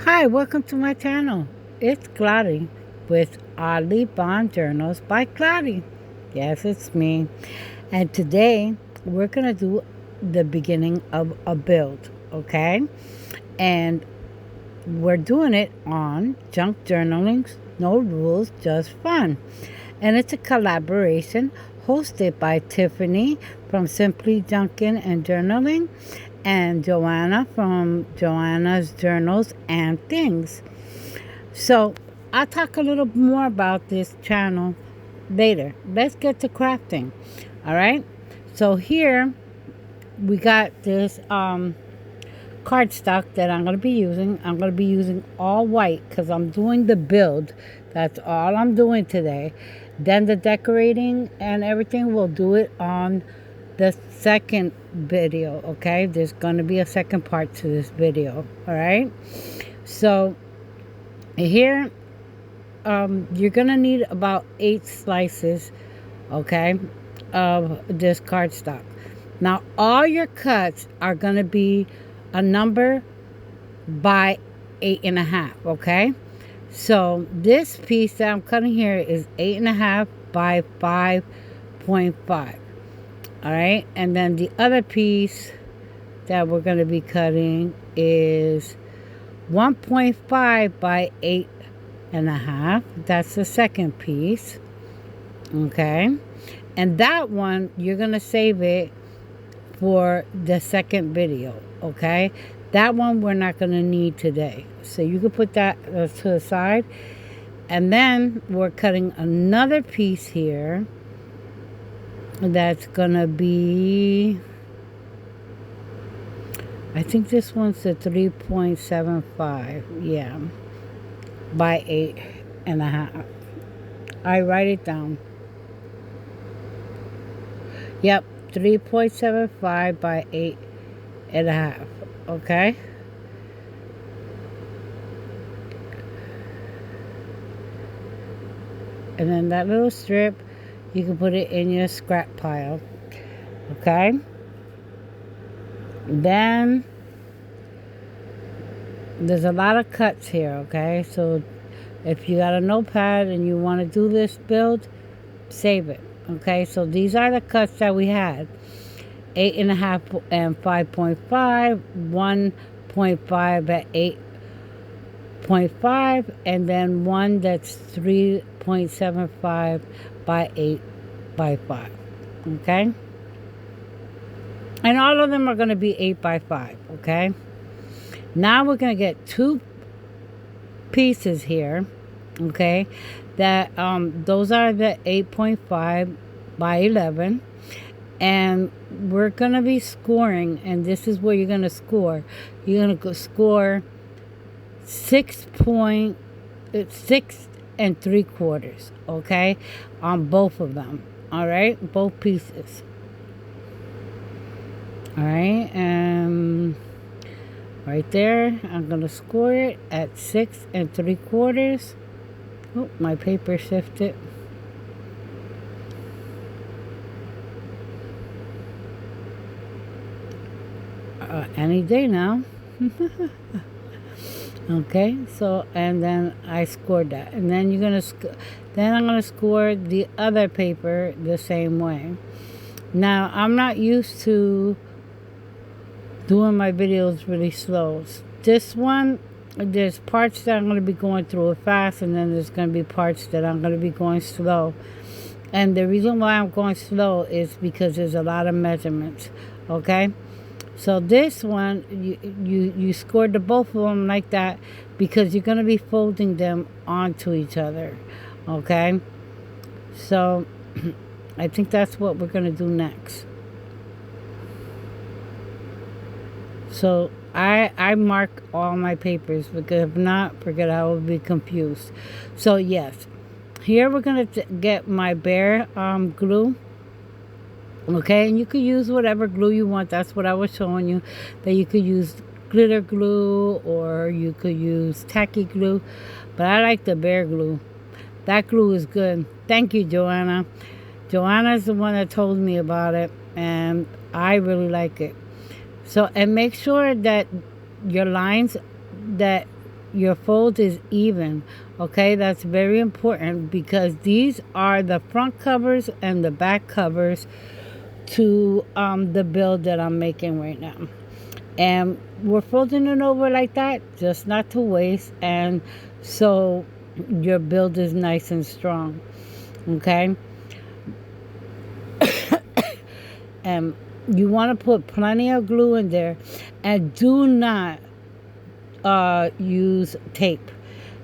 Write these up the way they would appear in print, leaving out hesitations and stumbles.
Hi, welcome to my channel. It's Clary with Oddly Bound Journals by Clary. Yes, it's me. And today we're going to do the beginning of a build, okay? And we're doing it on Junk Journaling's No Rules, Just Fun. And it's a collaboration hosted by Tiffany from Simply Junkin and Journaling and Joanna from Joanna's Journals and Things. So I'll talk a little more about this channel later. Let's get to crafting. All right. So here we got this cardstock that I'm going to be using. I'm going to be using all white because I'm doing the build. That's all I'm doing today. Then the decorating and everything, we'll do it on the second video, okay? There's going to be a second part to this video, all right? So here, you're going to need about 8 slices, okay, of this cardstock. Now, all your cuts are going to be a number by 8.5, okay? So this piece that I'm cutting here is 8.5 by 5.5. All right, and then the other piece that we're going to be cutting is 1.5 by 8.5. That's the second piece. Okay, and that one you're going to save it for the second video. Okay, that one we're not going to need today, so you can put that to the side. And then we're cutting another piece here. That's gonna be, I think this one's a 3.75, yeah, by 8.5. I write it down. Yep, 3.75 by 8.5. Okay. And then that little strip, you can put it in your scrap pile, okay? Then there's a lot of cuts here, okay? So if you got a notepad and you want to do this build, save it, okay? So these are the cuts that we had: 8.5 and 5.5, 1.5 at 8.5, and then one that's 3.75 by 8 by 5, okay? And all of them are going to be 8 by 5, okay? Now we're going to get 2 pieces here, okay? That those are the 8.5 by 11, and we're going to be scoring, and this is where you're going to score. You're going to score 6 and 3/4, okay, on both of them. All right, both pieces. All right, and right there, I'm gonna score it at 6 and 3/4. Oh, my paper shifted. Any day now. Okay, so, and then I scored that, and then you're gonna then I'm gonna score the other paper the same way. Now, I'm not used to doing my videos really slow. This one, there's parts that I'm gonna be going through it fast, and then there's gonna be parts that I'm gonna be going slow. And the reason why I'm going slow is because there's a lot of measurements, okay? So this one, you scored the both of them like that because you're going to be folding them onto each other, okay? So I think that's what we're going to do next. So I mark all my papers because if not, forget, I will be confused. So yes, here we're going to get my bare glue. Okay, and you could use whatever glue you want. That's what I was showing you, that you could use glitter glue or you could use tacky glue, but I like the bare glue. That glue is good. Thank you, Joanna. Joanna is the one that told me about it, and I really like it. So, and make sure that your lines that your fold is even. Okay, that's very important because these are the front covers and the back covers to the build that I'm making right now. And we're folding it over like that, just not to waste, and so your build is nice and strong. Okay, and you want to put plenty of glue in there, and do not use tape,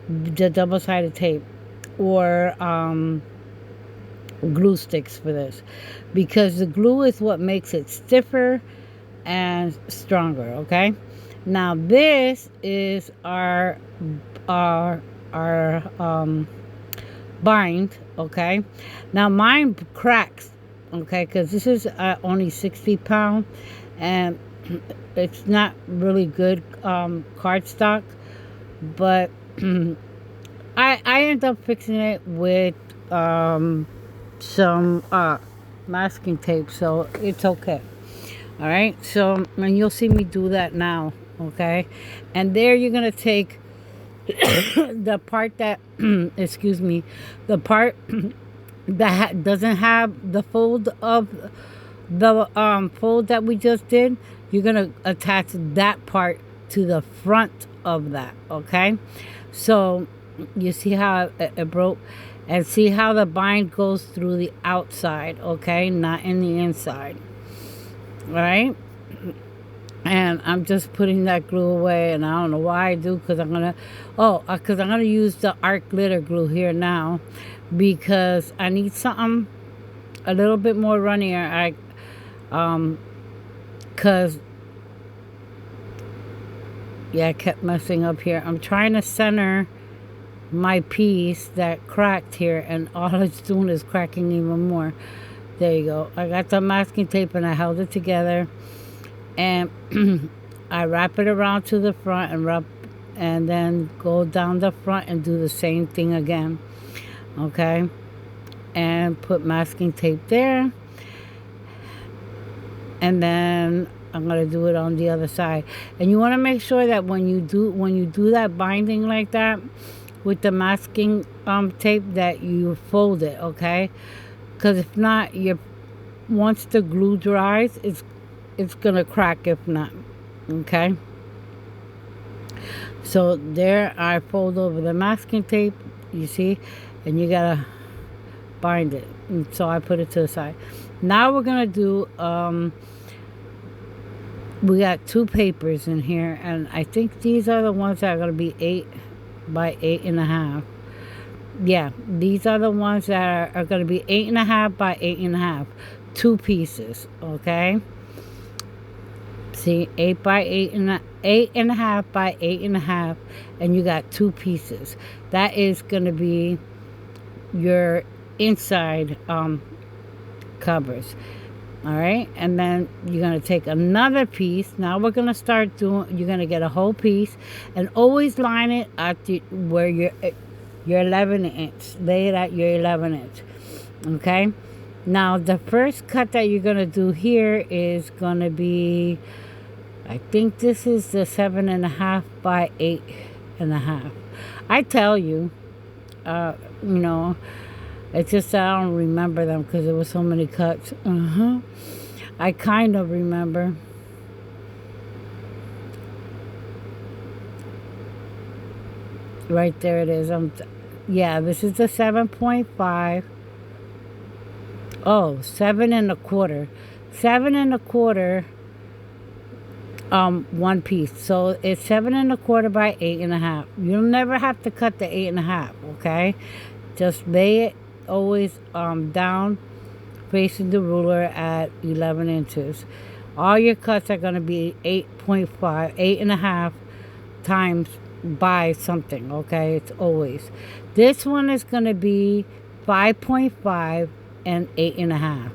the double-sided tape, or glue sticks for this, because the glue is what makes it stiffer and stronger. Okay, now this is our bind. Okay, now mine cracks. Okay, because this is only 60 pound, and it's not really good cardstock, but I end up fixing it with some masking tape, so it's okay. All right, so, and you'll see me do that now. Okay, and there you're gonna take the part that excuse me, the part that doesn't have the fold of the fold that we just did. You're gonna attach that part to the front of that. Okay, so you see how it broke, and see how the bind goes through the outside. Okay, not in the inside. All right, and I'm just putting that glue away, and I don't know why I do, because I'm gonna use the art glitter glue here now, because I need something a little bit more runnier. Because I kept messing up here. I'm trying to center my piece that cracked here, and all it's doing is cracking even more. There you go. I got the masking tape and I held it together, and I wrap it around to the front and then go down the front and do the same thing again. Okay, and put masking tape there, and then I'm gonna do it on the other side. And you want to make sure that when you do that binding like that with the masking tape, that you fold it. Okay, because if not, once the glue dries, it's gonna crack if not. Okay, so there I fold over the masking tape, you see, and you gotta bind it. And so I put it to the side. Now we're gonna do we got 2 papers in here, and I think these are the ones that are gonna be 8 by 8.5. Yeah, these are the ones that are going to be 8.5 by 8.5, 2 pieces. Okay, see, 8 by 8.5 by 8.5, and you got 2 pieces. That is going to be your inside covers. All right, and then you're going to take another piece. Now we're going to start doing, you're going to get a whole piece, and always line it at where your 11 inch. Lay it at your 11 inch. Okay, now the first cut that you're going to do here is going to be, I think this is the 7.5 by 8.5. I tell you, it's just that I don't remember them because there were so many cuts. I kind of remember. Right there it is. This is the 7.5. Oh, 7.25. 7.25. One piece. So it's 7.25 by 8.5. You'll never have to cut the 8.5. Okay, just lay it always down, facing the ruler at 11 inches. All your cuts are going to be 8.5, 8.5 times by something. Okay, it's always. This one is going to be 5.5 and 8.5.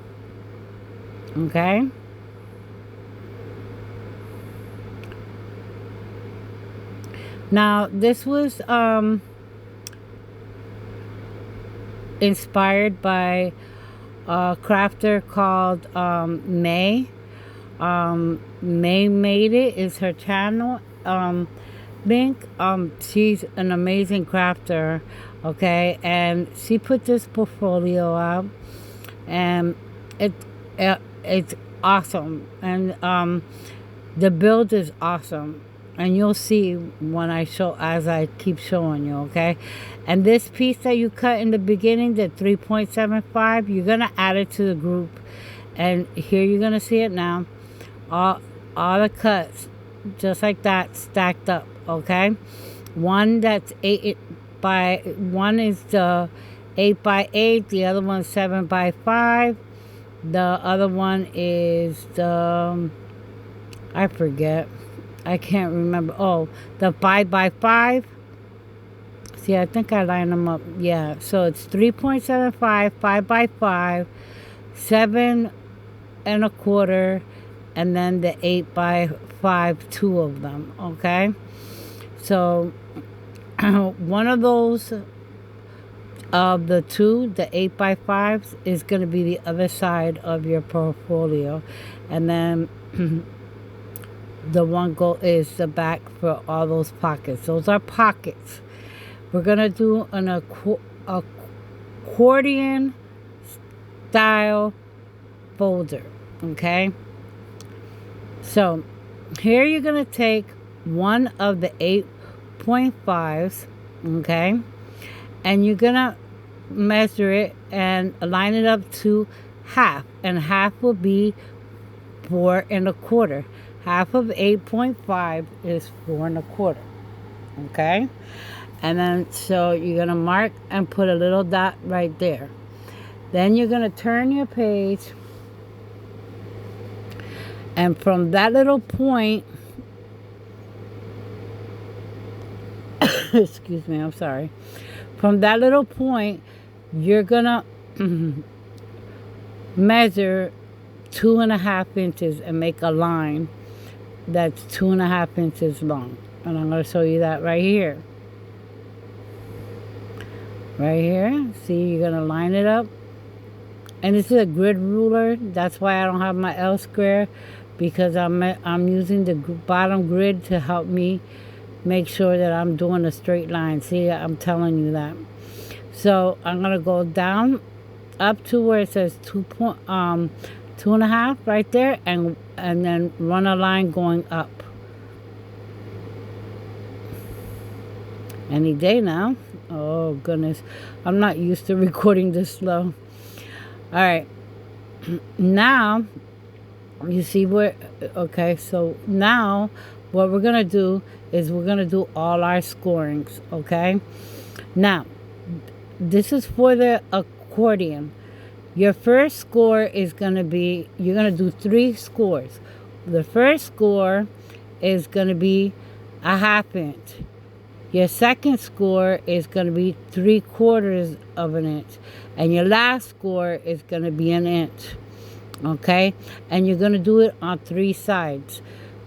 Okay. Now this was inspired by a crafter called May. May Made It is her channel. link. She's an amazing crafter, okay, and she put this portfolio out, and it's awesome, and the build is awesome, and you'll see when I show, as I keep showing you, okay. And this piece that you cut in the beginning, the 3.75, you're gonna add it to the group, and here you're gonna see it now, all the cuts just like that stacked up, okay. One that's 8 by 1 is the 8 by 8, the other one's 7 by 5, the other one is the I forget, I can't remember. Oh, the 5 by 5. See, I think I lined them up. Yeah, so it's 3.75, 5 by 5, 7 and a quarter, and then the 8 by 5, 2 of them, okay. So one of those of the 2, the 8 by 5s, is going to be the other side of your portfolio, and then the one is the back for all those pockets. Those are pockets. We're going to do an accordion style folder, okay. So here you're going to take one of the 8.5s, okay, and you're going to measure it and line it up to half, and half will be 4 1/4. Half of 8.5 is 4 1/4, okay. And then so you're going to mark and put a little dot right there. Then you're going to turn your page, and from that little point, excuse me, I'm sorry. From that little point, you're gonna measure 2.5 inches and make a line that's 2.5 inches long. And I'm gonna show you that right here. Right here. See, you're gonna line it up. And this is a grid ruler. That's why I don't have my L square, because I'm using the bottom grid to help me make sure that I'm doing a straight line. See, I'm telling you that. So I'm gonna go down up to where it says 2.5 right there, and then run a line going up. Any day now. Oh goodness, I'm not used to recording this slow. All right, now you see where, okay, so now what we're gonna do is we're gonna do all our scorings, okay. Now this is for the accordion. Your first score is gonna be, you're gonna do 3 scores. The first score is gonna be a 1/2 inch. Your second score is going to be 3/4 of an inch. And your last score is going to be 1 inch. Okay? And you're going to do it on 3 sides.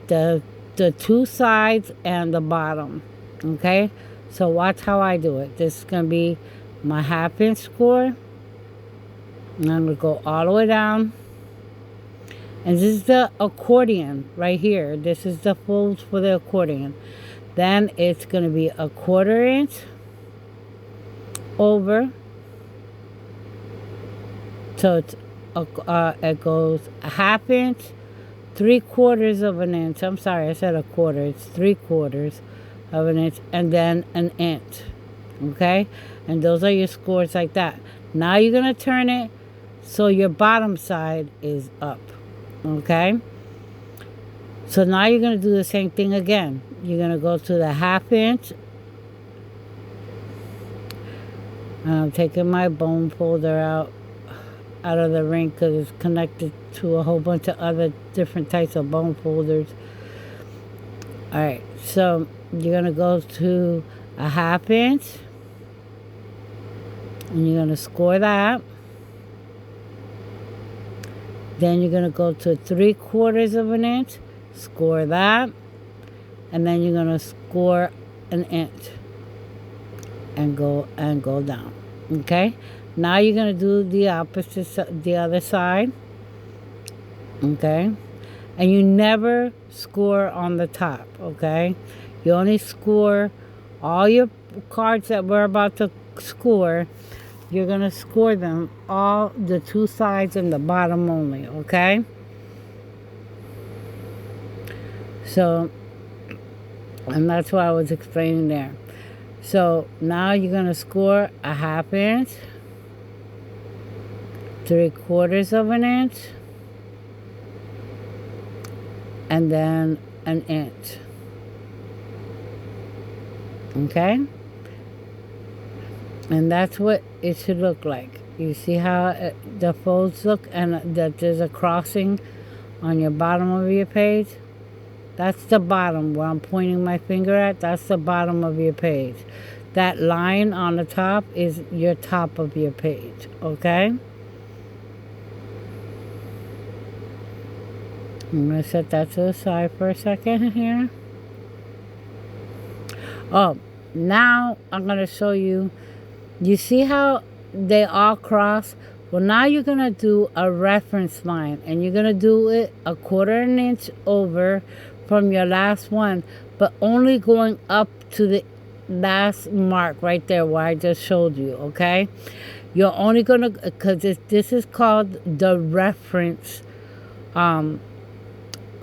The 2 sides and the bottom. Okay? So watch how I do it. This is going to be my 1/2 inch score. And I'm going to go all the way down. And this is the accordion right here. This is the folds for the accordion. Then it's going to be 1/4 inch over. So it's, it goes 1/2 inch, 3/4 of an inch. I'm sorry, I said 1/4. It's 3/4 of an inch, and then 1 inch. Okay? And those are your scores like that. Now you're going to turn it so your bottom side is up. Okay? So now you're going to do the same thing again. You're going to go to the 1/2 inch. I'm taking my bone folder out of the ring because it's connected to a whole bunch of other different types of bone folders. Alright, so you're going to go to a 1/2 inch. And you're going to score that. Then you're going to go to 3/4 of an inch. Score that. And then you're going to score 1 inch. And go down. Okay? Now you're going to do the opposite, the other side. Okay? And you never score on the top. Okay? You only score all your cards that we're about to score. You're going to score them all the two sides and the bottom only, okay? So, and that's what I was explaining there. So now you're going to score a half inch, 3/4 of an inch, and then an inch. Okay? And that's what it should look like. You see how the folds look, and that there's a crossing on your bottom of your page? That's the bottom where I'm pointing my finger at. That's the bottom of your page. That line on the top is your top of your page, okay? I'm going to set that to the side for a second here. Oh, now I'm going to show you. You see how they all cross? Well, now you're going to do a reference line. And you're going to do it 1/4 inch over from your last one. But only going up to the last mark right there where I just showed you, okay? You're only going to, because this is called the reference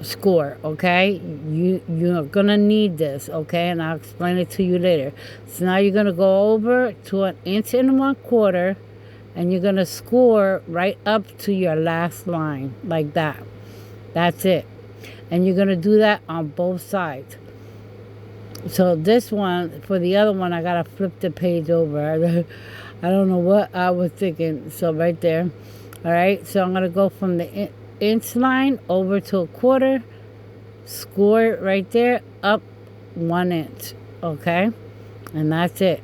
score, okay? You're gonna need this, okay? And I'll explain it to you later. So now you're gonna go over to 1 1/4 inch, and you're gonna score right up to your last line like that. That's it. And you're gonna do that on both sides. So this one, for the other one, I gotta flip the page over. I don't know what I was thinking. So right there, all right? So I'm gonna go from the inch line over to 1/4, score it right there, up 1 inch, okay? And that's it.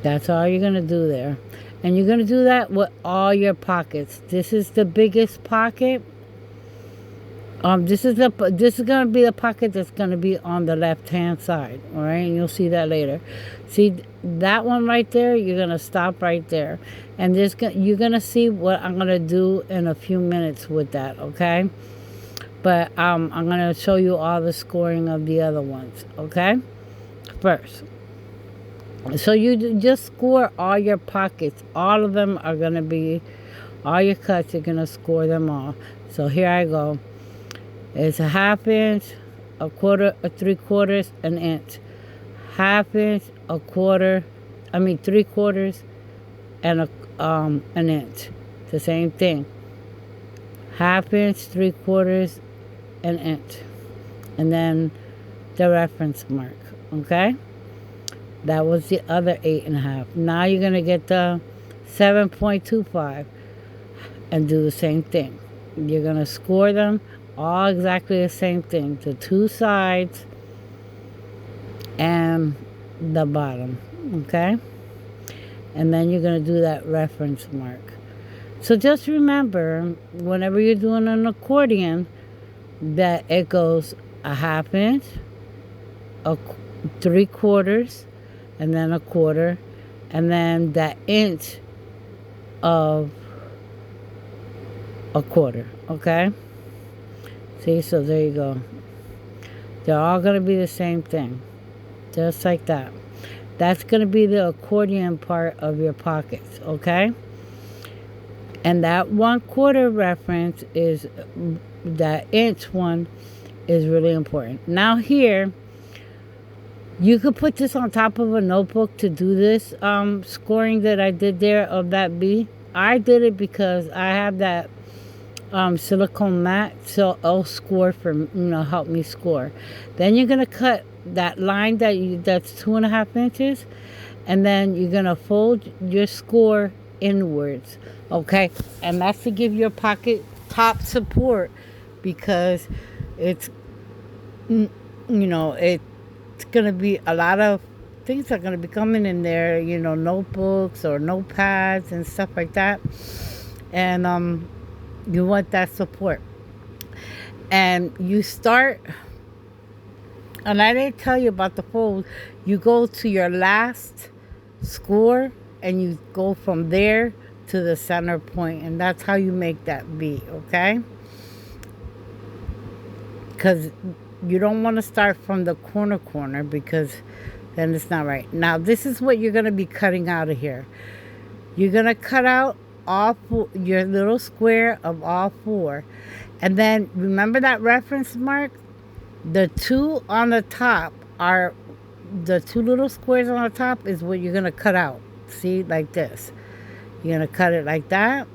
That's all you're gonna do there. And you're gonna do that with all your pockets. This is the biggest pocket. This is gonna be the pocket that's gonna be on the left hand side, all right? And you'll see that later. See that one right there? You're gonna stop right there, and you're gonna see what I'm gonna do in a few minutes with that, okay? But I'm gonna show you all the scoring of the other ones, okay? First, so you just score all your pockets. All of them are gonna be, all your cuts. You're gonna score them all. So here I go. It's a half inch, 1/4, 3/4, an inch. Half inch, 3/4, and an inch. The same thing. Half inch, 3/4, an inch. And then the reference mark, okay? That was the other 8.5. Now you're gonna get the 7.25 and do the same thing. You're gonna score them all exactly the same thing, the two sides and the bottom, okay? And then you're going to do that reference mark. So just remember, whenever you're doing an accordion, that it goes a half inch, 3/4, and then 1/4, and then that inch of 1/4, okay? See, so there you go. They're all going to be the same thing. Just like that. That's going to be the accordion part of your pockets, okay? And that 1/4 reference is, that inch one is really important. Now here, you could put this on top of a notebook to do this scoring that I did there of that B. I did it because I have that silicone mat, so it'll score help me score. Then you're gonna cut that line that's 2.5 inches, and then you're gonna fold your score inwards, okay? And that's to give your pocket top support, because it's it's gonna be a lot of things are gonna be coming in there, notebooks or notepads and stuff like that, and you want that support. And you start, and I didn't tell you about the fold. You go to your last score, and you go from there to the center point, and that's how you make that B, okay? Because you don't want to start from the corner because then it's not right. Now this is what you're going to be cutting out of here. You're going to cut out all four, your little square of all four. And then remember that reference mark? The two on the top are, the two little squares on the top is what you're going to cut out. See, like this. You're going to cut it like that.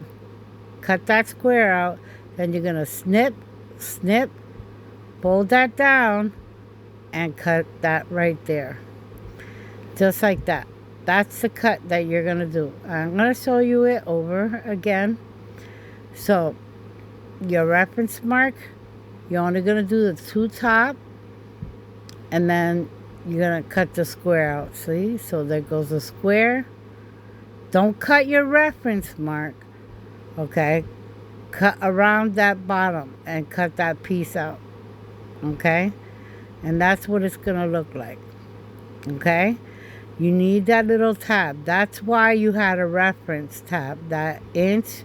Cut that square out. Then you're going to snip, snip, fold that down, and cut that right there. Just like that. That's the cut that you're going to do. I'm going to show you it over again. So, your reference mark, you're only going to do the two top, and then you're going to cut the square out. See? So, there goes the square. Don't cut your reference mark. Okay? Cut around that bottom and cut that piece out. Okay? And that's what it's going to look like. Okay? You need that little tab. That's why you had a reference tab. That inch,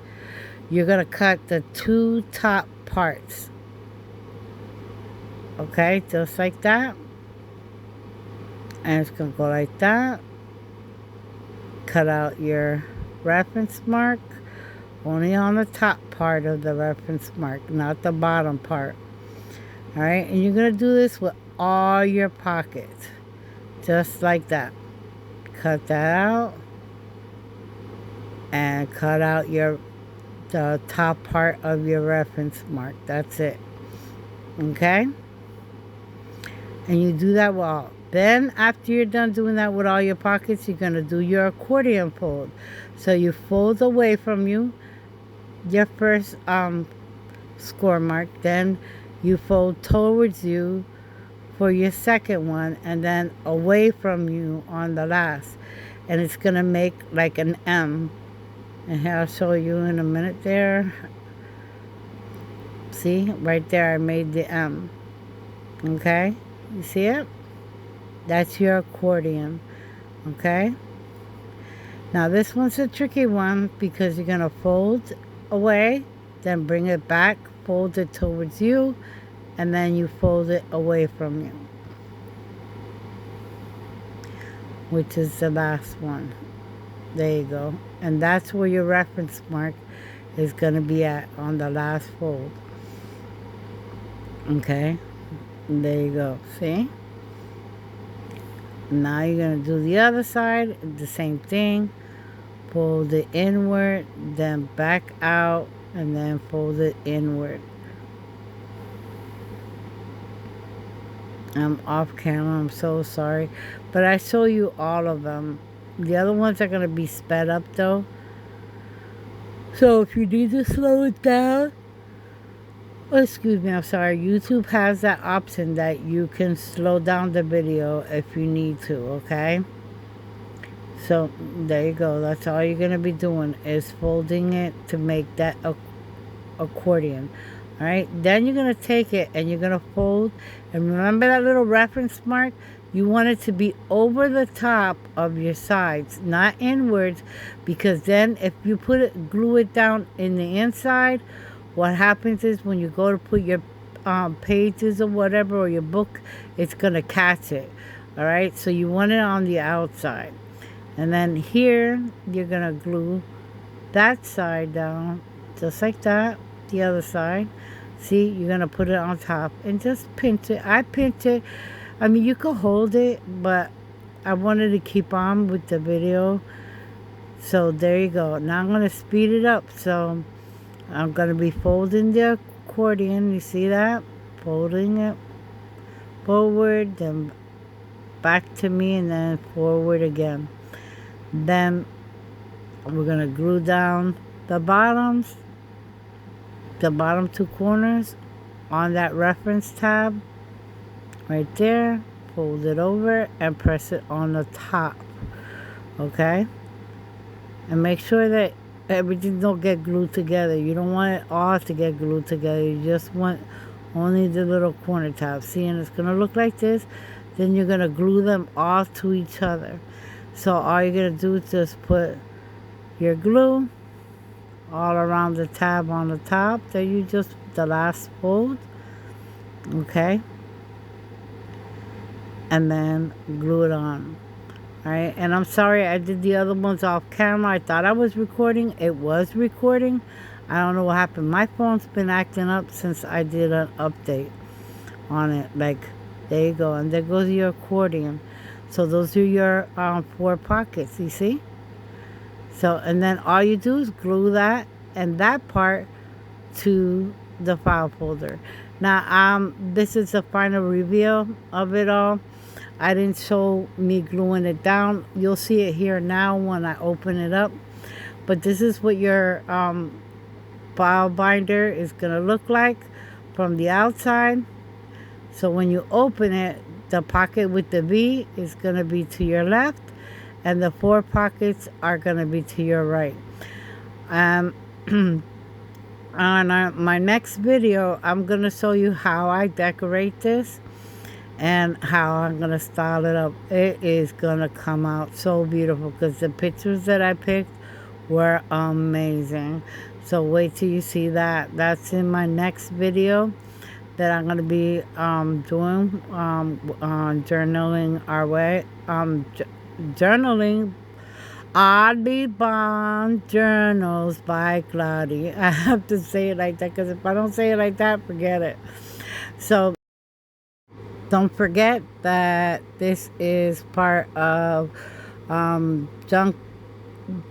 you're going to cut the two top parts. Okay? Just like that. And it's going to go like that. Cut out your reference mark. Only on the top part of the reference mark, not the bottom part. Alright? And you're going to do this with all your pockets. Just like that. Cut that out. And cut out the top part of your reference mark. That's it. Okay? And you do that with all. Then, after you're done doing that with all your pockets, you're going to do your accordion fold. So you fold away from you your first score mark. Then you fold towards you for your second one. And then away from you on the last. And it's going to make like an M. And here I'll show you in a minute there. See? Right there I made the M. Okay? You see it? That's your accordion. Okay? Now this one's a tricky one because you're going to fold away, then bring it back, fold it towards you, and then you fold it away from you. Which is the last one. There you go. And that's where your reference mark is going to be at on the last fold. Okay? And there you go. See? Now you're going to do the other side, the same thing. Fold it inward, then back out, and then fold it inward. I'm off camera, I'm so sorry. But I show you all of them. The other ones are going to be sped up though. So if you need to slow it down, oh, excuse me, I'm sorry. YouTube has that option that you can slow down the video if you need to, okay? So, there you go. That's all you're going to be doing is folding it to make that accordion. Alright? Then you're going to take it and you're going to fold. And remember that little reference mark? You want it to be over the top of your sides, not inwards. Because then if you glue it down in the inside, what happens is when you go to put your pages or whatever, or your book, it's going to catch it. Alright? So you want it on the outside. And then here, you're going to glue that side down, just like that, the other side. See, you're going to put it on top and just pinch it. I pinch it. I mean, you could hold it, but I wanted to keep on with the video. So there you go. Now I'm going to speed it up. So I'm going to be folding the accordion. You see that? Folding it forward, then back to me, and then forward again. Then we're going to glue down the bottom two corners on that reference tab right there. Fold it over and press it on the top. Okay? And make sure that everything don't get glued together. You don't want it all to get glued together. You just want only the little corner tabs. See, and it's going to look like this. Then you're going to glue them all to each other. So all you're going to do is just put your glue all around the tab on the top that you just, the last fold. Okay? and then glue it on. All right, and I'm sorry I did the other ones off camera. I thought I was recording. It was recording. I don't know what happened. My phone's been acting up since I did an update on it. Like, there you go. And there goes your accordion. So those are your 4 pockets, you see? So, and then all you do is glue that and that part to the file folder. Now, this is the final reveal of it all. I didn't show me gluing it down. You'll see it here now when I open it up. But this is what your file binder is going to look like from the outside. So when you open it, the pocket with the V is going to be to your left, and the 4 pockets are going to be to your right. On my next video, I'm going to show you how I decorate this and how I'm going to style it up. It is going to come out so beautiful because the pictures that I picked were amazing. So wait till you see that. That's in my next video that I'm going to be doing on journaling our way. Journaling Oddly Bound Journals by Clari. I have to say it like that because if I don't say it like that, forget it. So don't forget that this is part of junk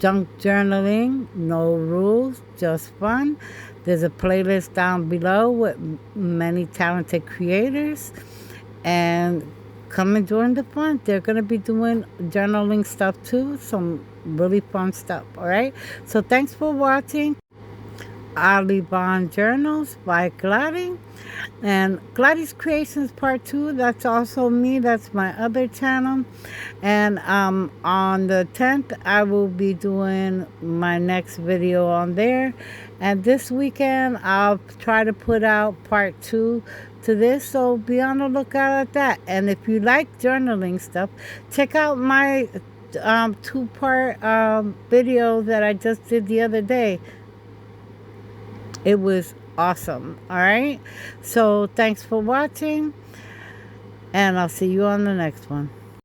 journaling, no rules, just fun. There's a playlist down below with many talented creators, and come and join the fun. They're going to be doing journaling stuff too, some really fun stuff. All right, so thanks for watching Oddly Bound Journals by Clari. And Clari's Creations Part 2, that's also me. That's my other channel. And on the 10th, I will be doing my next video on there. And this weekend, I'll try to put out Part 2 to this. So be on the lookout at that. And if you like journaling stuff, check out my 2-part video that I just did the other day. It was awesome. All right, so thanks for watching, and I'll see you on the next one.